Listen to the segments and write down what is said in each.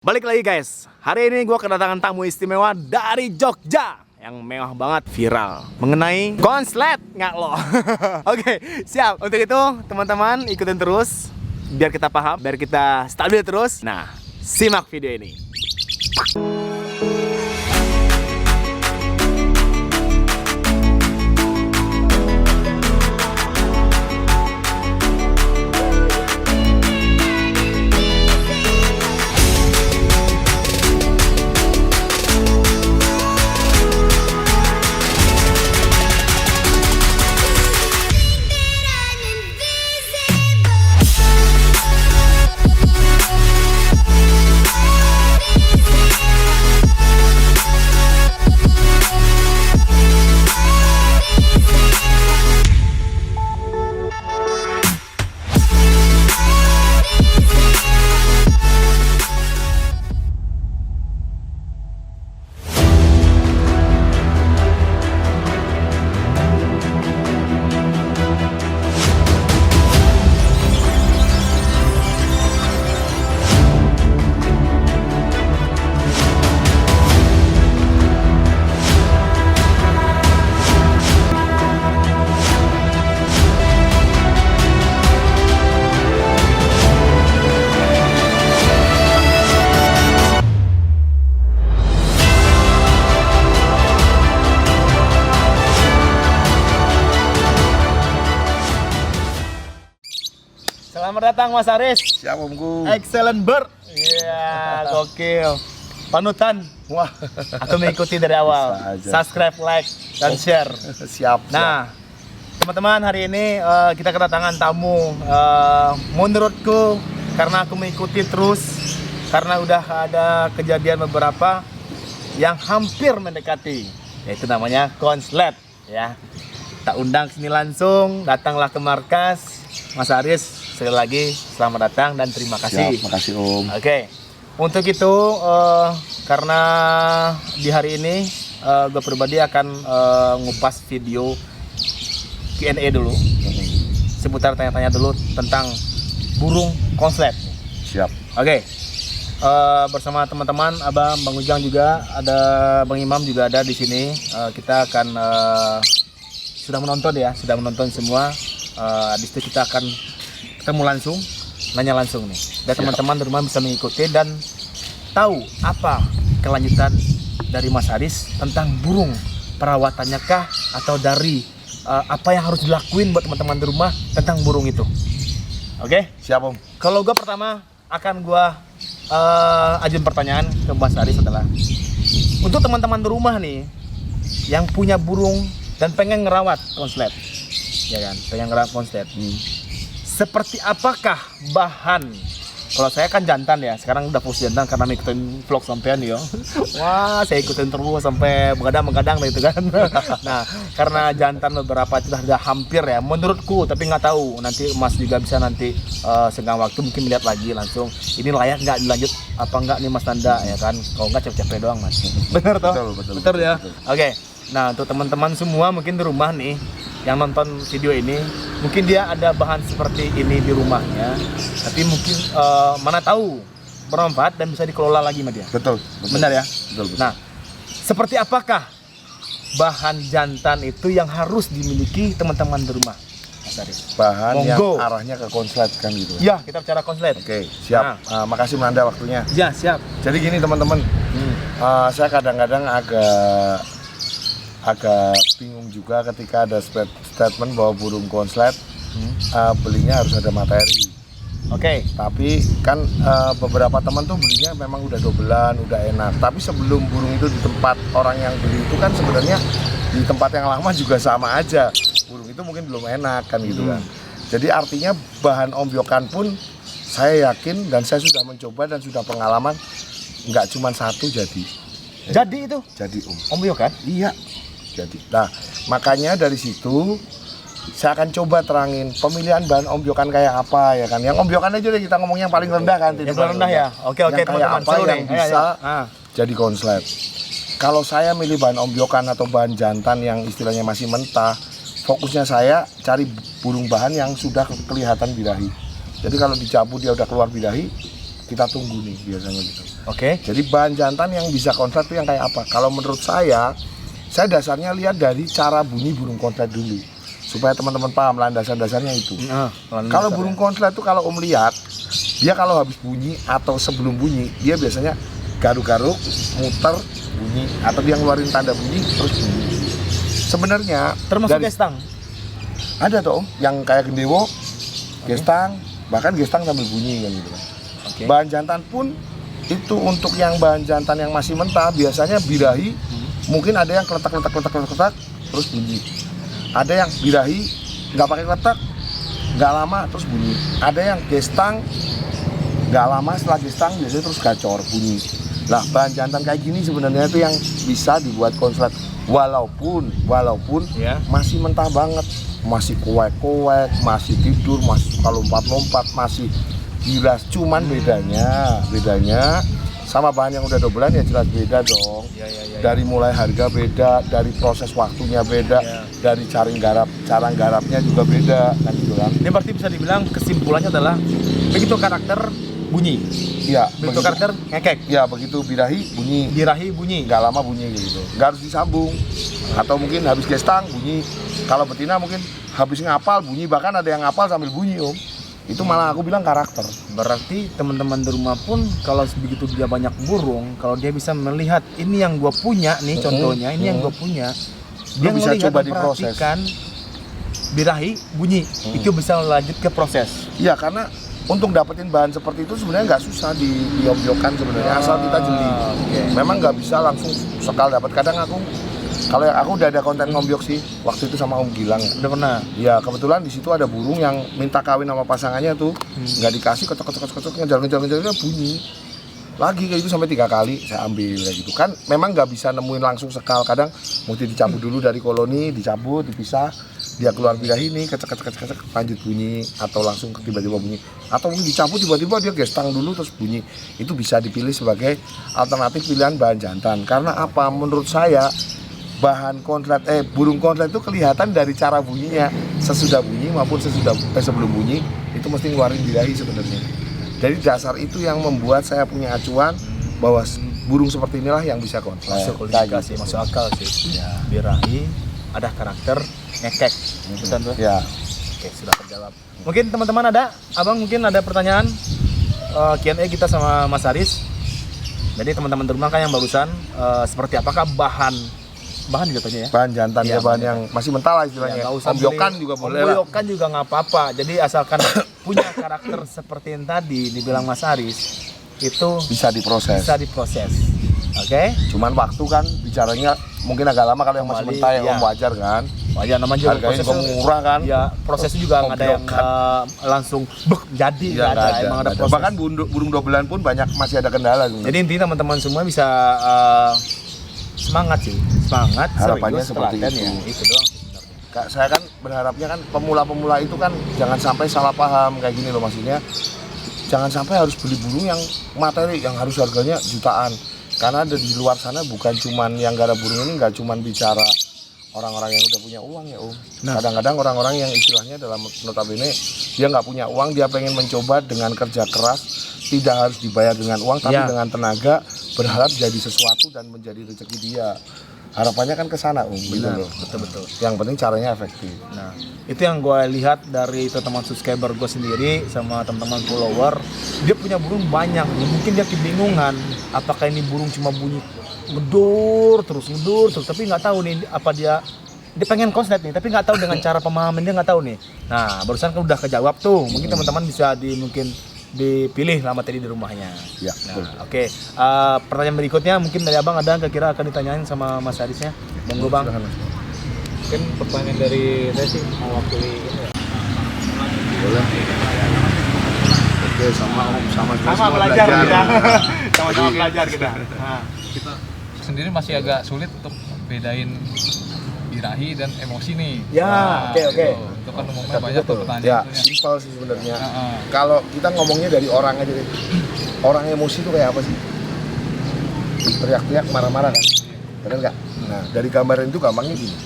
Balik lagi guys, hari ini gue kedatangan tamu istimewa dari Jogja yang mewah banget, viral mengenai konslet nggak lo? Oke, siap. Untuk itu teman-teman ikutin terus biar kita paham, biar kita stabil terus. Nah, simak video ini. Selamat datang Mas Aris. Siap omku. Excellent bird. Iya, gokil. Panutan. Wah, Aku mengikuti dari awal. Subscribe, like, dan share. siap. Nah, teman-teman, hari ini kita kedatangan tamu. Menurutku, karena aku mengikuti terus, karena udah ada kejadian beberapa yang hampir mendekati, yaitu namanya konslet. Ya, tak undang sini langsung, datanglah ke markas. Mas Aris, sekali lagi selamat datang dan terima kasih. Siap, makasih Om. Oke, untuk itu karena di hari ini gue pribadi akan ngupas video Q&A dulu, seputar tanya-tanya dulu tentang burung konslet. Siap. Oke, bersama teman-teman, Abang, Bang Ujang juga ada, Bang Imam juga ada di sini. Kita akan sudah menonton semua. Di situ kita akan ketemu langsung, nanya langsung nih. Dan teman-teman di rumah bisa mengikuti dan tahu apa kelanjutan dari Mas Aris tentang burung, perawatannya kah atau dari apa yang harus dilakuin buat teman-teman di rumah tentang burung itu. Oke? Siap Om. Kalau gue pertama akan gue ajuin pertanyaan ke Mas Aris adalah, untuk teman-teman di rumah nih yang punya burung dan pengen ngerawat konslet, ya kan, pengen ngerawat konslet. Seperti apakah bahan? Kalau saya kan jantan ya, sekarang udah fokus jantan karena ngikutin vlog sampean ya. Wah, saya ikutin terus sampai begadang gitu kan. Nah, karena jantan beberapa sudah hampir ya, menurutku, tapi nggak tahu. Nanti Mas juga bisa nanti senggang waktu mungkin melihat lagi langsung. Ini layak nggak dilanjut apa nggak nih Mas Nanda, ya kan? Kalau nggak capek-capek doang Mas. Bener toh? Betul ya. Oke. Nah, untuk teman-teman semua mungkin di rumah nih yang nonton video ini, mungkin dia ada bahan seperti ini di rumahnya, tapi mungkin mana tahu bermanfaat dan bisa dikelola lagi sama dia. Betul. Benar ya? Betul. Nah, seperti apakah bahan jantan itu yang harus dimiliki teman-teman di rumah? Mas Aris. Bahan Monggo. yang arahnya ke konslet kan gitu. Ya, kita bicara konslet. Oke, siap. Makasih Menanda waktunya. Ya, siap. Jadi gini teman-teman, saya kadang-kadang agak bingung juga ketika ada statement bahwa burung konslet belinya harus ada materi. Oke. Tapi kan beberapa teman tuh belinya memang udah dobelan, udah enak. Tapi sebelum burung itu di tempat orang yang beli itu kan sebenarnya di tempat yang lama juga sama aja. Burung itu mungkin belum enak kan gitu kan. Jadi artinya bahan ombyokan pun saya yakin dan saya sudah mencoba dan sudah pengalaman nggak cuma satu jadi. Jadi itu? Jadi Ombyo kan? Iya. Jadi, nah makanya dari situ saya akan coba terangin pemilihan bahan ombyokan kayak apa ya kan. Yang ombyokan aja deh kita ngomong yang paling rendah kan. Yang paling rendah ya. Oke teman-teman. Apa yang bisa jadi konslet. Kalau saya milih bahan ombyokan atau bahan jantan yang istilahnya masih mentah, fokusnya saya cari burung bahan yang sudah kelihatan birahi. Jadi kalau dicabut dia udah keluar birahi, kita tunggu nih biasanya gitu. Oke. Jadi bahan jantan yang bisa konslet itu yang kayak apa? Kalau menurut saya dasarnya lihat dari cara bunyi burung konslet dulu, supaya teman-teman paham landasan-dasarnya itu. Kalau burung konslet itu kalau lihat, dia kalau habis bunyi atau sebelum bunyi, dia biasanya garuk-garuk, muter, bunyi, atau dia ngeluarin tanda bunyi terus bunyi. Sebenarnya termasuk gestang. Ada tuh Om, yang kayak gendewo, gestang, bahkan gestang sambil bunyi kan gitu kan. Bahan jantan pun itu untuk yang bahan jantan yang masih mentah biasanya birahi, mungkin ada yang kletak terus bunyi. Ada yang birahi nggak pakai kletak, nggak lama terus bunyi. Ada yang gestang nggak lama setelah gestang biasanya terus gacor bunyi. Lah bahan jantan kayak gini sebenarnya itu yang bisa dibuat konslet walaupun masih mentah banget, masih kuek-kuek, masih tidur, masih suka lompat-lompat, masih gilas. Cuman bedanya sama bahan yang udah dobelan ya jelas beda dong. Dari mulai harga beda, dari proses waktunya beda, dari cara garapnya juga beda kan gitu kan. Ini berarti bisa dibilang kesimpulannya adalah begitu karakter bunyi. Iya, begitu karakter ngekek. Iya, begitu birahi bunyi. Birahi bunyi. Nggak lama bunyi gitu. Nggak harus disambung. Atau mungkin habis gestang bunyi. Kalau betina mungkin habis ngapal bunyi, bahkan ada yang ngapal sambil bunyi Om. Itu malah aku bilang karakter. Berarti teman-teman di rumah pun kalau begitu dia banyak burung, kalau dia bisa melihat ini yang gua punya nih contohnya, ini yang gua punya, dia bisa melihat coba diproses. Birahi bunyi, itu bisa lanjut ke proses. Iya, karena untuk dapetin bahan seperti itu sebenarnya nggak susah dibiok-biokan sebenarnya, asal kita jeli. Memang nggak bisa langsung sekal dapat. Kadang kalau yang aku udah ada konten ngombyok sih waktu itu sama Om Gilang. Udah pernah? Ya kebetulan di situ ada burung yang minta kawin sama pasangannya tuh, nggak dikasih, kocok ngejar bunyi. Lagi kayak itu sampai 3 kali saya ambil kayak gitu kan. Memang nggak bisa nemuin langsung sekal, kadang mesti dicabut dulu dari koloni, dicabut, dipisah, dia keluar birahi ini, kecek lanjut bunyi, atau langsung tiba-tiba bunyi, atau mungkin dicabut tiba-tiba dia gestang dulu terus bunyi. Itu bisa dipilih sebagai alternatif pilihan bahan jantan. Karena apa? Menurut saya bahan konslet burung konslet itu kelihatan dari cara bunyinya, sesudah bunyi maupun sebelum bunyi itu mesti ngeluarin birahi sebenarnya. Jadi dasar itu yang membuat saya punya acuan bahwa burung seperti inilah yang bisa konslet. Masuk logika sih, masuk akal sih. Ya. Birahi ada karakter ngekek, betul tuh? Ya. Oke, sudah terjawab. Mungkin teman-teman abang mungkin ada pertanyaan Q&A kita sama Mas Haris. Jadi teman-teman di rumah kan yang barusan seperti apakah bahan jatuhnya ya? Bahan jantan ya, bahan yang masih mentah lah istilahnya. Ombyokan juga boleh lah. Ombyokan juga nggak apa-apa. Jadi asalkan punya karakter seperti yang tadi dibilang Mas Haris, itu bisa diproses. Oke? Cuman waktu kan bicaranya mungkin agak lama kalau yang masih mentah ya, Om, wajar kan. Wajar, namanya juga harganya juga murah kan. Ya, prosesnya juga nggak ada yang langsung jadi, nggak ada. Emang ada proses. Bahkan burung dobelan pun masih ada kendala. Jadi intinya teman-teman semua bisa semangat, harapannya seperti itu. Ya, itu doang. Saya kan berharapnya kan pemula-pemula itu kan jangan sampai salah paham kayak gini loh, maksudnya jangan sampai harus beli burung yang materi yang harus harganya jutaan, karena ada di luar sana bukan cuman yang garap burung ini, nggak cuman bicara orang-orang yang udah punya uang ya Om. Kadang-kadang orang-orang yang istilahnya dalam notabene dia nggak punya uang, dia pengen mencoba dengan kerja keras, tidak harus dibayar dengan uang tapi dengan tenaga, berharap jadi sesuatu dan menjadi rezeki dia. Harapannya kan ke sana Om, gitu loh. Betul. Yang penting caranya efektif. Nah, itu yang gue lihat dari teman-teman subscriber gue sendiri sama teman-teman follower, dia punya burung banyak. Mungkin dia kebingungan apakah ini burung cuma bunyi ngedur terus, tapi nggak tahu nih apa dia pengen konslet nih, tapi nggak tahu dengan cara pemahaman dia nggak tahu nih. Nah, barusan kan udah kejawab tuh. Mungkin teman-teman bisa dipilih lah materi di rumahnya. Ya, nah, oke. Pertanyaan berikutnya mungkin dari abang ada kira-kira akan ditanyain sama Mas Harisnya. Monggo bang. Mungkin pertanyaan dari saya sih mewakili ini ya. Boleh. Oke, sama belajar kita. Sama-sama belajar kita. Nah, Kita sendiri masih agak sulit untuk bedain birahi dan emosi nih. Ya, oke. Gitu. Itu kan umumnya banyak tuh pertanyaan. Ya, simpel sih sebenarnya. Kalau kita ngomongnya dari orang aja deh. Orang emosi itu kayak apa sih? Teriak-teriak, marah-marah kan? Benar nggak? Nah, dari gambaran itu gampangnya gini.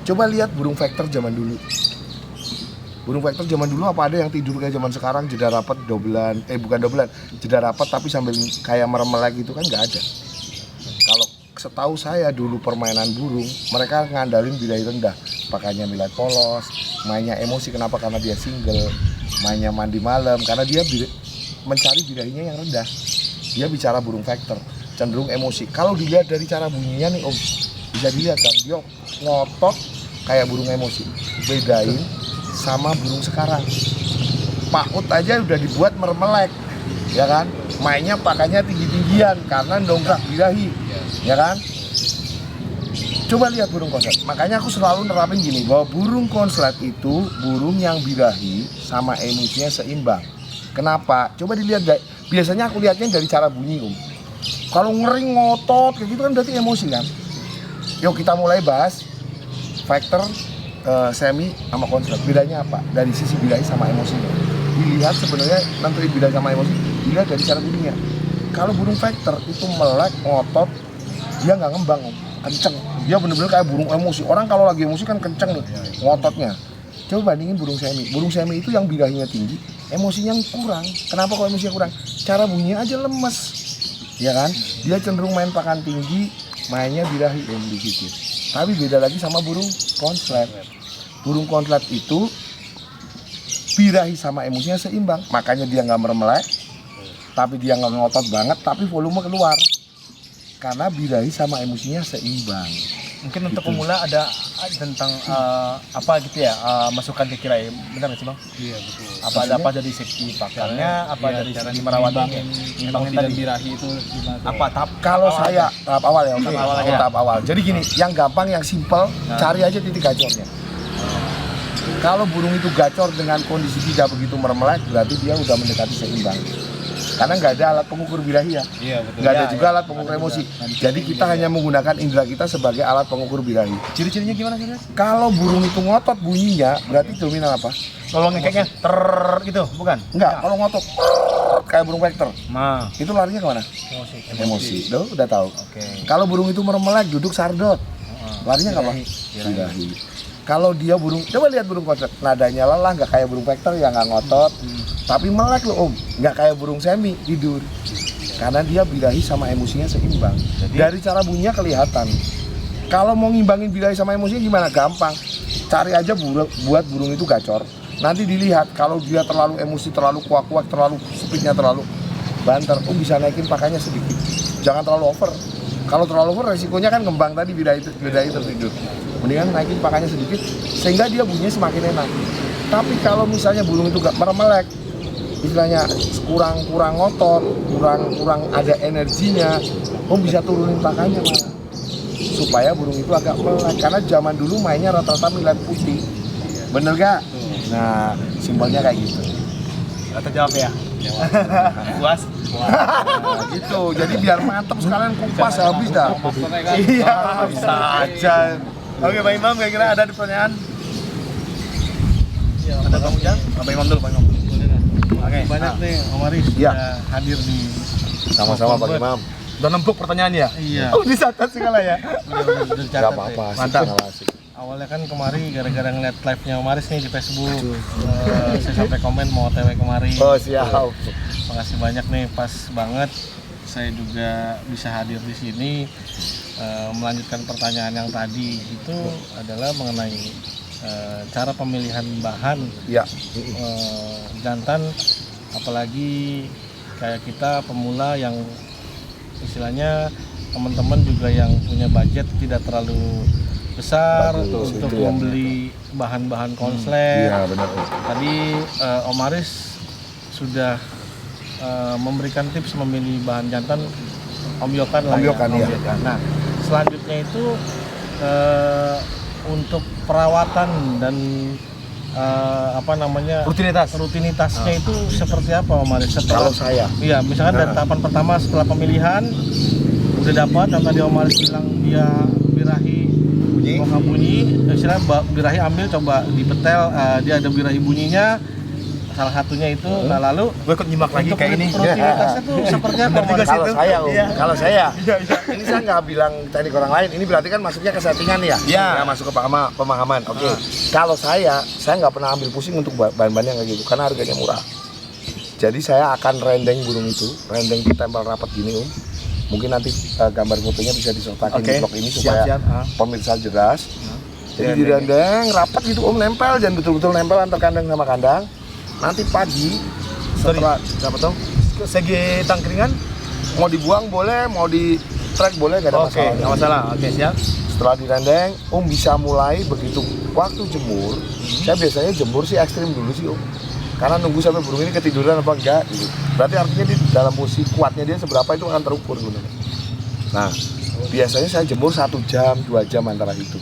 Coba lihat burung vector zaman dulu. Burung vektor zaman dulu apa ada yang tidur kayak zaman sekarang jeda rapat dobelan, bukan dobelan, jeda rapat tapi sambil kayak merem-melek gitu kan nggak ada. Kalau setahu saya dulu permainan burung, mereka ngandalin birahi rendah, pakainya nilai polos, mainnya emosi. Kenapa? Karena dia single, mainnya mandi malam, karena dia mencari birahinya yang rendah. Dia bicara burung vektor, cenderung emosi. Kalau dilihat dari cara bunyinya nih Om, bisa dilihat kan, dia ngotot kayak burung emosi. Bedain sama burung sekarang, paut aja udah dibuat mermelek, ya kan? Mainnya pakainya tinggi-tinggian karena dongkrak birahi, ya kan? Coba lihat burung konslet. Makanya aku selalu nerapin gini, bahwa burung konslet itu burung yang birahi sama emosinya seimbang. Kenapa? Coba dilihat, biasanya aku lihatnya dari cara bunyi Kalau ngering ngotot kayak gitu kan berarti emosi kan. Yuk kita mulai bahas vektor, semi sama konslet. Bedanya apa? Dari sisi birahi sama emosinya. Dilihat sebenarnya nentuin birahi sama emosi, dilihat dari cara bunyinya. Kalau burung vektor itu melek, ngotot, dia nggak ngembang kenceng. Dia bener-bener kayak burung emosi. Orang kalau lagi emosi kan kenceng nih ngototnya. Coba bandingin burung semi. Burung semi itu yang birahinya tinggi, emosinya kurang. Kenapa kok emosinya kurang? Cara bunyinya aja lemes, ya kan? Dia cenderung main pakan tinggi, mainnya birahi di situ. Tapi beda lagi sama burung konslet. Burung konslet itu birahi sama emosinya seimbang, makanya dia nggak mermelek, tapi dia nggak ngotot banget, tapi volume keluar. Karena birahi sama emosinya seimbang. Mungkin untuk pemula ada tentang apa gitu ya, masukan kira-kira, benar nggak sih Bang? Iya betul. Apa ada apa dari segi pakannya, apa dari segi merawatnya, emosi imbangin dan tadi. birahi itu gimana? Apa tahap? Kalau awal saya aja? tahap awal ya, oke. Tahap awal Oh, aja. tahap awal. Jadi gini, yang gampang, yang simple, cari aja titik gacornya. Kalau burung itu gacor dengan kondisi tidak begitu mermelek, berarti dia udah mendekati seimbang. Karena nggak ada alat pengukur birahi ya, Iya betul. nggak ada Ya, juga ya. alat pengukur emosi. Jadi kita hanya menggunakan indera kita sebagai alat pengukur birahi. Ciri-cirinya gimana sih? Kalau burung itu ngotot bunyinya, berarti dominan apa? Kalau ngekeknya gitu, bukan? Enggak, kalau ngotot kayak burung vektor, Nah, itu larinya kemana? emosi. Emosi. Tuh, udah tahu. Oke. Kalau burung itu mermelek, duduk sardot, larinya apa? Birahi. Birahi. Kalau dia burung, coba lihat burung konslet, nadanya lelah, nggak kayak burung vektor yang nggak ngotot, tapi melek loh nggak kayak burung semi tidur, karena dia birahi sama emosinya seimbang. Dari cara bunyinya kelihatan. Kalau mau ngimbangin birahi sama emosinya gimana? Gampang, cari aja buat burung itu gacor. Nanti dilihat kalau dia terlalu emosi, terlalu kuak-kuak, terlalu speednya terlalu banter, bisa naikin pakannya sedikit. Jangan terlalu over. Kalau terlalu over resikonya kan ngembang tadi birahi tertidur. Mendingan naikin pakannya sedikit sehingga dia bunyinya semakin enak. Tapi kalau misalnya burung itu gak mermelek, istilahnya kurang ngotot, kurang ada energinya, bisa turunin pakannya malah. Supaya burung itu agak melek, karena zaman dulu mainnya rata-rata millet putih. Bener gak? Nah, simpelnya kayak gitu. Atau jawab ya? Puas? Nah, gitu. Jadi biar mantep sekalian kupas habis dah. Iya, bisa aja. Oke, Pak Imam, kira-kira ada pertanyaan? Ada Bang Ujang? Pak Imam dulu, Pak Imam. Oke. Banyak nih Om Aris Iya. sudah hadir di Sama-sama Pak Imam. Udah nempuk pertanyaannya? Iya. Oh, dicatat segala ya? Udah dicatat Gak apa-apa, ya. Mantap. asik. Awalnya kan kemari gara-gara ngeliat live-nya Om Aris nih di Facebook. Saya sampai komen mau OTW kemari. Oh, siap. Makasih banyak nih, pas banget saya juga bisa hadir di sini. Melanjutkan pertanyaan yang tadi itu adalah mengenai cara pemilihan bahan Iya. jantan, apalagi kayak kita pemula yang istilahnya teman-teman juga yang punya budget tidak terlalu besar Bagus, untuk itu ya. membeli bahan-bahan konslet. Iya, benar. Tadi Om Aris sudah memberikan tips memilih bahan jantan, Om Yokan lah. Om Yokan, ya. iya. Nah, selanjutnya itu untuk perawatan dan rutinitasnya itu seperti apa Om Aris? Kalau saya, Iya, misalkan dari tahapan pertama setelah pemilihan udah dapat yang tadi Om Aris bilang dia birahi bunyi, istilah birahi ambil coba dipetel, dia ada birahi bunyinya, salah satunya itu. Nah lalu Gue ikut nyimak lagi untuk kayak ini. rutinitasnya tuh seperti apa? Bener juga Mas? sih. Kalau itu. saya, Om, Iya. kalau saya, ini saya nggak bilang teknik orang lain. Ini berarti kan masuknya ke settingan ya? Iya. Nggak masuk ke pemahaman. Oke. Kalau saya nggak pernah ambil pusing untuk bahan-bahan yang kayak gitu, karena harganya murah. Jadi saya akan rendeng burung itu, rendeng ditempel rapat gini, Om. Mungkin nanti gambar fotonya bisa disertakan di vlog ini supaya Siap. pemirsa jelas. Jadi Direndeng. direndeng rapat gitu, Om, nempel dan betul-betul nempel antar kandang sama kandang. Nanti pagi setelah Siapa tuh? Segi tangkringan? mau dibuang boleh, mau di track boleh, gak ada Oke, masalah. nggak masalah. Oke, siap. Setelah direndeng, Om bisa mulai begitu waktu jemur. Saya biasanya jemur sih ekstrim dulu sih, Om. Karena nunggu sampai burung ini ketiduran apa enggak gitu. Berarti artinya di dalam posisi kuatnya dia seberapa itu akan terukur sebenarnya. Nah, biasanya saya jemur 1 jam, 2 jam antara itu.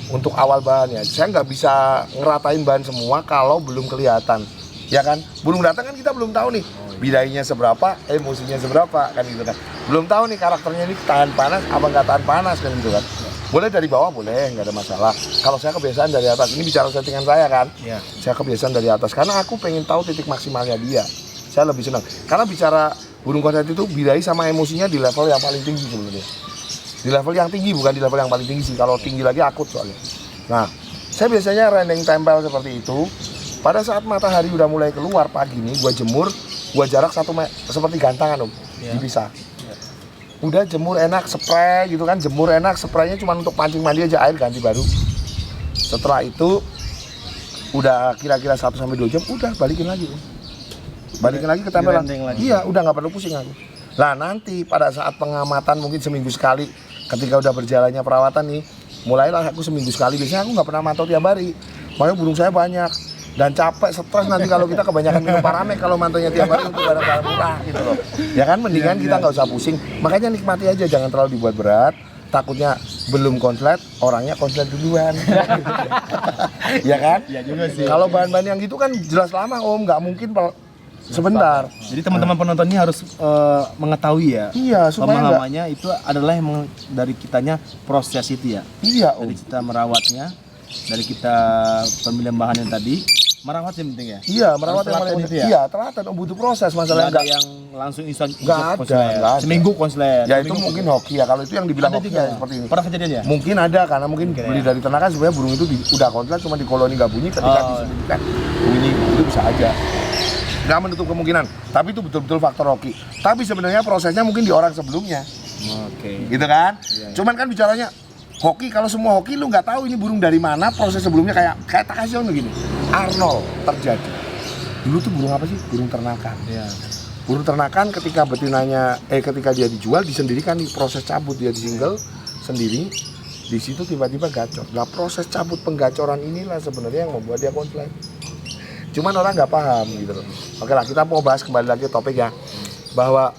Untuk awal bahannya, saya nggak bisa ngeratain bahan semua kalau belum kelihatan. Ya kan, burung datang kan kita belum tahu nih bidainya seberapa, emosinya seberapa kan gitu kan. Belum tahu nih karakternya ini tahan panas apa nggak tahan panas kan gitu kan. Boleh dari bawah boleh, nggak ada masalah. Kalau saya kebiasaan dari atas, ini bicara settingan saya kan. Iya. Saya kebiasaan dari atas karena aku pengen tahu titik maksimalnya dia. Saya lebih senang karena bicara burung konslet itu bidai sama emosinya di level yang paling tinggi sebenarnya. Di level yang tinggi, bukan di level yang paling tinggi sih. Kalau tinggi lagi akut soalnya. Nah, saya biasanya rendeng tempel seperti itu. Pada saat matahari udah mulai keluar pagi nih, gua jemur, gua jarak 1 meter seperti gantangan, Om. Ya. Dipisah. Udah jemur enak, spray gitu kan. Jemur enak, spraynya cuma untuk pancing mandi aja, air ganti baru. Setelah itu udah kira-kira 1 sampai 2 jam, udah balikin lagi, Om. Balikin lagi ke tempelan. Direndeng lagi. Iya, udah nggak perlu pusing aku. Nah, nanti pada saat pengamatan mungkin seminggu sekali, ketika udah berjalannya perawatan nih, mulailah aku seminggu sekali. Biasanya aku nggak pernah mantau tiap hari. Makanya burung saya banyak dan capek, stres nanti kalau kita kebanyakan minum Paramek kalau mantaunya tiap hari untuk barang-barang murah gitu loh. Ya kan, mendingan kita nggak usah pusing. Makanya nikmati aja, jangan terlalu dibuat berat. Takutnya belum konslet, orangnya konslet duluan. Ya kan? Iya juga sih. Kalau bahan-bahan yang gitu kan jelas lama, Om, nggak mungkin sebentar. Jadi teman-teman penonton ini harus mengetahui ya. Iya, supaya nggak. Pemahamannya itu adalah emang dari kitanya proses itu ya. Iya, Om. Dari kita merawatnya, dari kita pemilihan bahan yang tadi, merawat yang penting ya. Iya, merawat Harus yang telaten paling itu ya? Iya, telaten, Om, butuh proses masalahnya. Nggak ada yang langsung instan Nggak ada, konslet. nggak ada. Seminggu konslet. Ya itu seminggu mungkin hoki ya, kalau itu yang dibilang ada hoki juga ya seperti ini. Pernah kejadian ya? Mungkin ada, karena mungkin Mungkin beli ya. dari ternakan sebenarnya burung itu udah konslet cuma di koloni nggak bunyi, ketika Oh. disembunyikan bunyi, itu bisa aja. Nggak menutup kemungkinan, tapi itu betul-betul faktor hoki. Tapi sebenarnya prosesnya mungkin di orang sebelumnya, Oke. gitu kan? Iya. Cuman kan bicaranya hoki, kalau semua hoki lu nggak tahu ini burung dari mana, proses sebelumnya kayak Takashi Ono gini. Arnold terjadi. Dulu tuh burung apa sih? Burung ternakan. Iya. Burung ternakan ketika betinanya ketika dia dijual disendirikan nih, proses cabut dia di single sendiri. Di situ tiba-tiba gacor. Nah, proses cabut penggacoran inilah sebenarnya yang membuat dia konslet. Cuman orang nggak paham gitu loh. Oke lah, kita mau bahas kembali lagi topik ya. Bahwa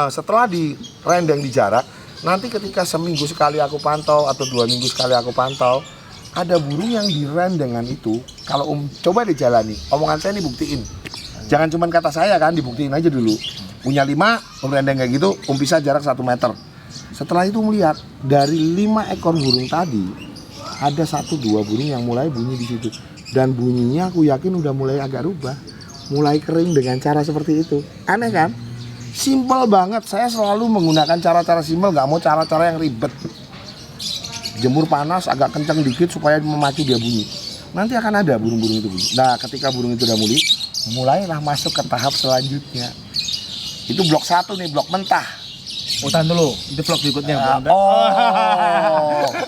setelah di rendeng di jarak, nanti ketika seminggu sekali aku pantau atau 2 minggu sekali aku pantau, ada burung yang direndengan itu, kalau coba dijalani, omongan saya ini buktiin. Jangan cuma kata saya kan, dibuktiin aja dulu. Punya 5, rendeng kayak gitu, pisah jarak 1 meter. Setelah itu melihat dari 5 ekor burung tadi, ada 1-2 burung yang mulai bunyi di situ. Dan bunyinya aku yakin udah mulai agak rubah, mulai kering dengan cara seperti itu. Aneh kan? Simpel banget. Saya selalu menggunakan cara-cara simpel, nggak mau cara-cara yang ribet. Jemur panas agak kencang dikit supaya memacu dia bunyi. Nanti akan ada burung-burung itu bunyi. Nah, ketika burung itu udah mulailah masuk ke tahap selanjutnya. Itu blok 1 nih, blok mentah. Tahan dulu, itu vlog berikutnya.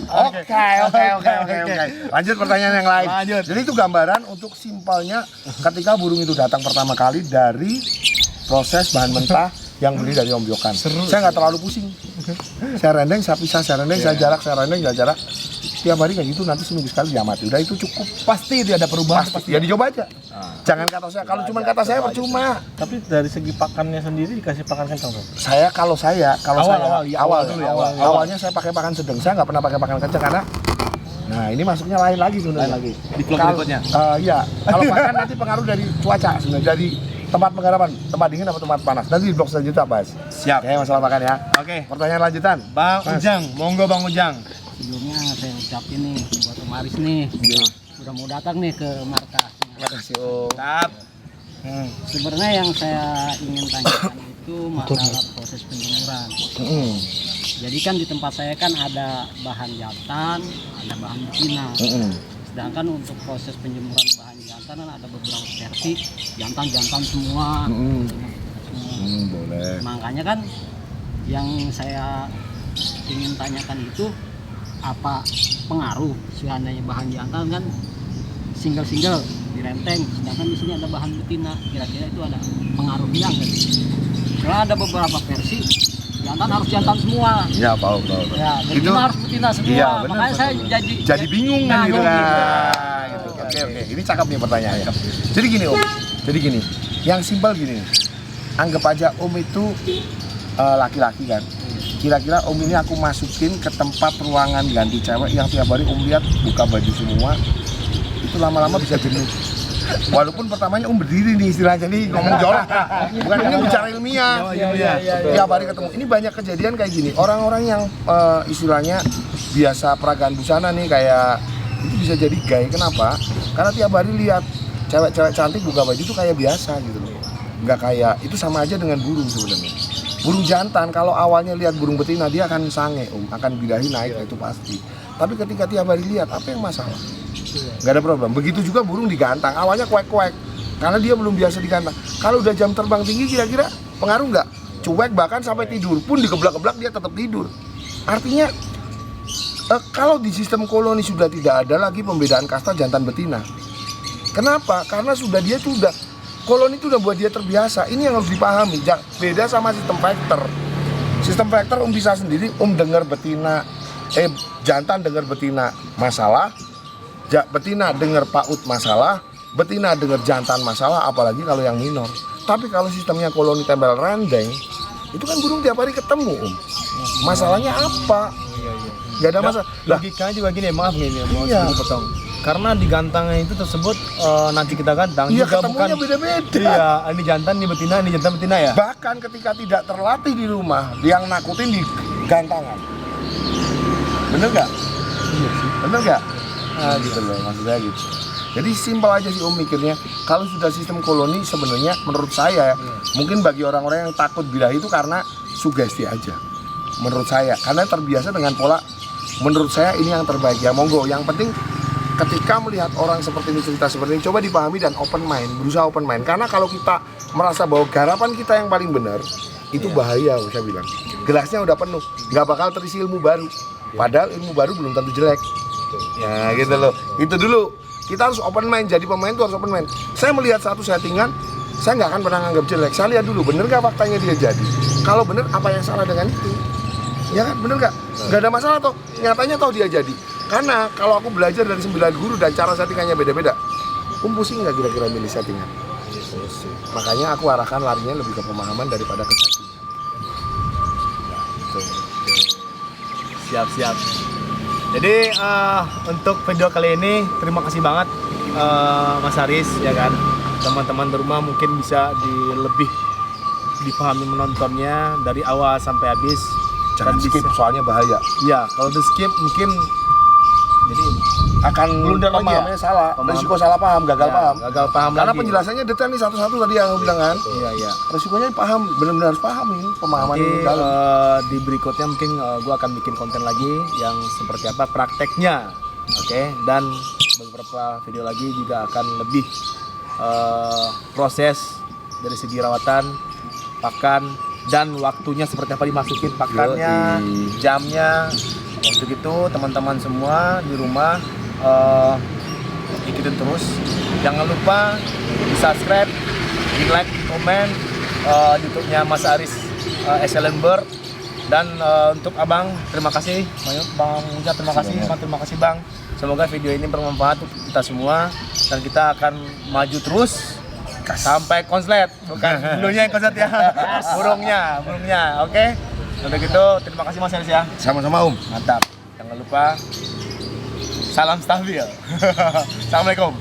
Oke. Lanjut pertanyaan yang lain. Lanjut. Jadi itu gambaran untuk simpelnya ketika burung itu datang pertama kali dari proses bahan mentah yang beli dari Om Biokan. Saya nggak terlalu pusing. Saya rendeng, saya pisah, saya rendeng, saya jarak, saya rendeng, saya jarak. Tiap hari kayak gitu, nanti seminggu sekali dia mati. Udah itu cukup. Pasti itu ada perubahan. Pasti. Ya dicoba aja. Jangan kata saya. Kalau cuma kata saya percuma. Tapi dari segi pakannya sendiri dikasih pakan kencang tuh. Awalnya saya pakai pakan sedang. Saya nggak pernah pakai pakan kencang karena ini masuknya lain lagi sebenarnya. Lain lagi. Di vlog Kalau- berikutnya. Iya. Kalau pakan nanti pengaruh dari cuaca sebenarnya. Dari tempat penggarapan, tempat dingin atau tempat panas. Nanti di blog selanjutnya bahas. Siap. Oke, masalah makan ya. Oke. Pertanyaan lanjutan. Bang Mas. Ujang, monggo Bang Ujang. Sebelumnya saya ucapin nih buat Om Aris nih, udah mau datang nih ke markas. Makasih Om. Mantap. Sebenarnya yang saya ingin tanyakan itu masalah proses penjemuran. Jadi kan di tempat saya kan ada bahan jantan, ada bahan betina. Sedangkan untuk proses penjemuran bahan jantan kan ada beberapa versi, jantan semua. Boleh. Makanya kan yang saya ingin tanyakan itu apa pengaruh seandainya bahan jantan kan single direnteng, sedangkan di sini ada bahan betina, kira-kira itu ada pengaruhnya nggak? Soalnya ada beberapa versi jantan harus jantan semua. Ya, tahu. Ya, betina harus betina semua. Iya, benar, makanya saya jadi bingung kan gitu kan. gitu. Oke. Ini cakep nih pertanyaannya. Jadi gini Om. Yang simpel gini. Anggap aja Om itu laki-laki kan. Kira-kira Om ini aku masukin ke tempat ruangan ganti cewek yang tiap hari Om lihat buka baju semua. Itu lama-lama bisa jenuh. Walaupun pertamanya Om berdiri nih istilahnya nih ngomong jorok. Bukan ini bicara ilmiah. Tiap hari ketemu. Ini banyak kejadian kayak gini. Orang-orang yang istilahnya biasa peragaan busana nih kayak itu bisa jadi gay. Kenapa? Karena tiap hari lihat cewek-cewek cantik buka baju itu kayak biasa gitu loh. Nggak kayak itu sama aja dengan burung sebenarnya. Burung jantan kalau awalnya lihat burung betina dia akan sange akan birahi naik itu pasti. Tapi ketika tiap hari lihat apa yang masalah? Nggak ada problem. Begitu juga burung digantang awalnya kuek-kuek karena dia belum biasa digantang. Kalau udah jam terbang tinggi kira-kira pengaruh nggak? Cuek bahkan sampai tidur pun dikeblak-keblak dia tetap tidur. Artinya kalau di sistem koloni sudah tidak ada lagi pembedaan kasta jantan betina. Kenapa? Karena sudah dia sudah koloni itu udah buat dia terbiasa. Ini yang harus dipahami. Beda sama sistem vektor. Sistem vektor bisa sendiri. Dengar betina, jantan dengar betina masalah, betina dengar paut masalah, betina dengar jantan masalah. Apalagi kalau yang minor. Tapi kalau sistemnya koloni tembel rendeng, itu kan burung tiap hari ketemu. Masalahnya apa? Gak ada masalah. Logikanya juga gini, maaf nih, mau sedikit potong. Karena di gantangnya itu tersebut nanti kita gantang Iya, juga ketemunya bukan beda-beda. Iya, ini jantan, ini betina, ini jantan betina ya. Bahkan ketika tidak terlatih di rumah, yang nakutin di gantangan. Bener gak? Iya sih. Bener gak? Nah, gitu loh, maksudnya gitu. Jadi simpel aja sih Om mikirnya. Kalau sudah sistem koloni sebenarnya menurut saya mungkin bagi orang-orang yang takut birahi itu karena sugesti aja. Menurut saya, karena terbiasa dengan pola. Menurut saya ini yang terbaik ya. Monggo, yang penting ketika melihat orang seperti ini, cerita seperti ini, coba dipahami dan open mind, berusaha open mind. Karena kalau kita merasa bahwa garapan kita yang paling benar, itu bahaya, saya bilang. Gelasnya udah penuh, nggak bakal terisi ilmu baru. Padahal ilmu baru belum tentu jelek. Ya gitu loh. Itu dulu. Kita harus open mind. Jadi pemain itu harus open mind. Saya melihat satu settingan, saya nggak akan pernah nganggap jelek. Saya lihat dulu, bener nggak faktanya dia jadi. Kalau bener, apa yang salah dengan itu? Ya kan, bener nggak? Nggak ada masalah toh. Nyatanya toh dia jadi. Karena kalau aku belajar dari 9 guru dan cara settingannya beda-beda, pusing nggak kira-kira milih settingan? Makanya aku arahkan larinya lebih ke pemahaman daripada ke settingan. Siap. Jadi untuk video kali ini terima kasih banget Mas Haris ya kan. Teman-teman di rumah mungkin bisa lebih dipahami menontonnya dari awal sampai habis. Jangan skip soalnya bahaya. Iya, kalau di skip mungkin jadi Akan blunder lagi ya? pemahamannya salah, Paham. risiko salah paham, gagal Ya, paham. gagal paham Karena lagi. penjelasannya detail nih satu-satu tadi yang aku bilang kan. Iya. Risikonya paham, benar-benar harus paham ini pemahaman Nanti ini dalam. di berikutnya mungkin gue akan bikin konten lagi yang seperti apa prakteknya, oke? Dan beberapa video lagi juga akan lebih proses dari segi rawatan, pakan, dan waktunya seperti apa dimasukin pakannya, Yoi. jamnya. Untuk itu teman-teman semua di rumah ikutin terus. Jangan lupa di subscribe, di like, di komen YouTube-nya Mas Haris Excellenberg. Dan untuk Abang, terima kasih. Bang Uja, terima kasih. Bang, terima kasih Bang. Semoga video ini bermanfaat untuk kita semua dan kita akan maju terus sampai konslet. Bukan dulunya yang konslet ya. Burungnya. Oke. Untuk itu terima kasih Mas Haris ya. Sama-sama Om. Mantap. Jangan lupa salam stabil. Assalamualaikum.